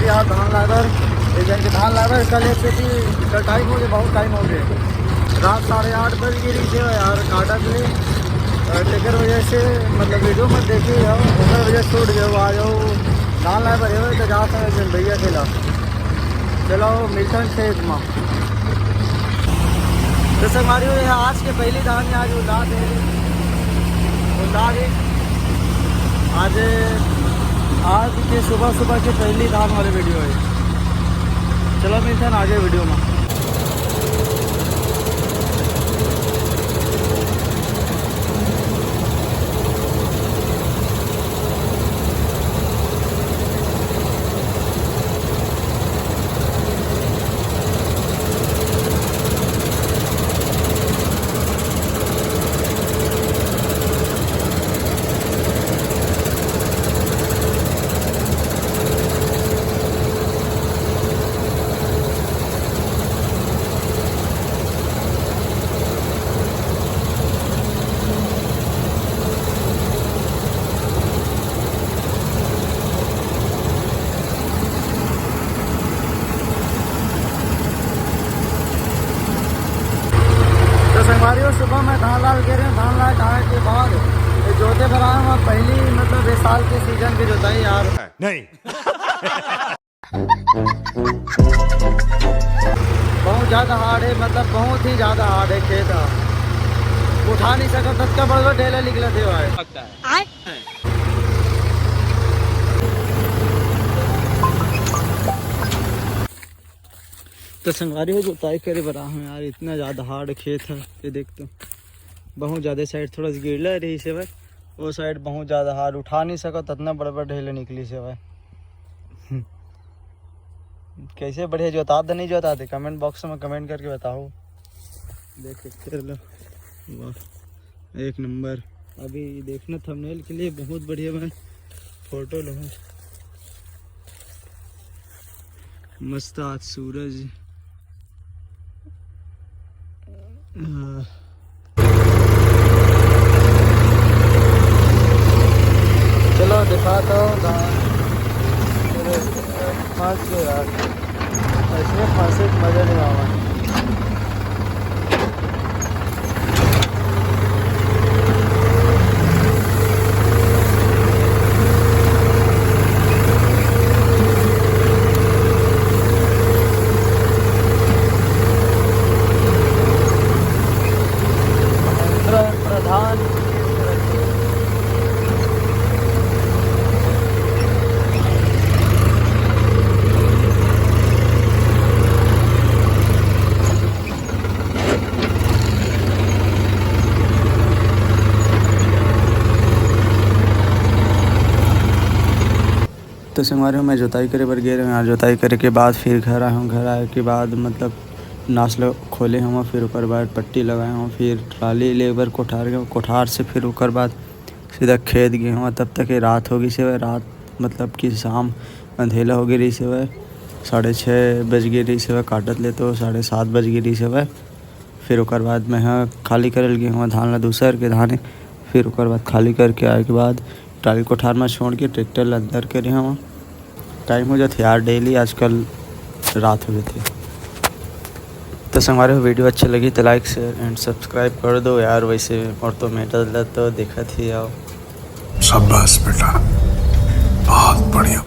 यार धान लाकर धान लाकर कल ऐसे कि कल टाइम हो गया, बहुत टाइम हो गया। रात 8:30 बज गई रही थी यार काटा के लिए टेकर वजह से मतलब वीडियो मत देखिए जाओ उधर वजह से छूट गए। आ जाओ धान लाए भरे हुए तो जा सकते भैया खेला चलो मिल्टन खेत में तो हमारी आज के पहली धान आज उड़ा दे आज के सुबह की पहली धान वाले वीडियो है। चलो मिलते हैं आगे वीडियो में। हमारी सुबह में धान लाल कह रहे हैं। धान लाल कहा के बाद जोते भरा है पहली मतलब इस साल के सीजन की जोताई यार नहीं बहुत ज़्यादा हार्ड है, मतलब बहुत ही ज़्यादा हार्ड है खेत। उठा नहीं सका तब का बड़े ढेले निकले थे भाई। तो संगवारी हो जोताई करे बरा हूँ यार, इतना ज़्यादा हार्ड खेत है। ये देख तो बहुत ज़्यादा साइड थोड़ा सा गिरला रही से भाई, वो साइड बहुत ज़्यादा हार्ड उठा नहीं सका इतना बड़े बड़े ढेले निकली से भाई। कैसे बढ़िया जोता नहीं जोताते कमेंट बॉक्स में कमेंट करके बताओ। देख कर लो वाह एक नंबर। अभी देखना थंबनेल के लिए बहुत बढ़िया मैं फोटो लो मस्त आज सूरज। चलो दिखाता हूँ फंस गए यार, ऐसे फंसे मजा नहीं आवा। प्रधान तो संगवारी मैं जोताई करे पर गए रहे यहाँ। जोताई करे के बाद फिर घर आया हूँ। घर आए के बाद मतलब नासला खोले हम, फिर ओकर बाद पट्टी लगाए हूँ, फिर ट्राली लेबर कोठार से फिर ओकर बाद सीधा खेत गए हूँ। तब तक रात हो गई से रात मतलब कि शाम अंधेला हो गई रही से वह 6:30 बज गई रही से वह काटत ले तो 7:30 बज गई रही से वह। फिर ओकर बाद मैं यहाँ खाली करल गए हूँ धान ला दूसर के धाने। फिर ओकर बाद खाली करके आए के बाद ट्राली कोठार में छोड़ के ट्रैक्टर ला अंदर करे हूँ। टाइम हो जाते यार डेली आजकल रात हो जाती है। तो हमारे वीडियो अच्छी लगी तो लाइक शेयर एंड सब्सक्राइब कर दो यार। वैसे और तो मेटल तो देखा थी आओ। शाबाश बेटा बहुत बढ़िया।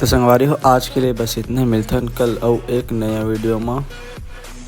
तो संगवारी हो आज के लिए बस इतना, मिलता है कल और एक नया वीडियो में।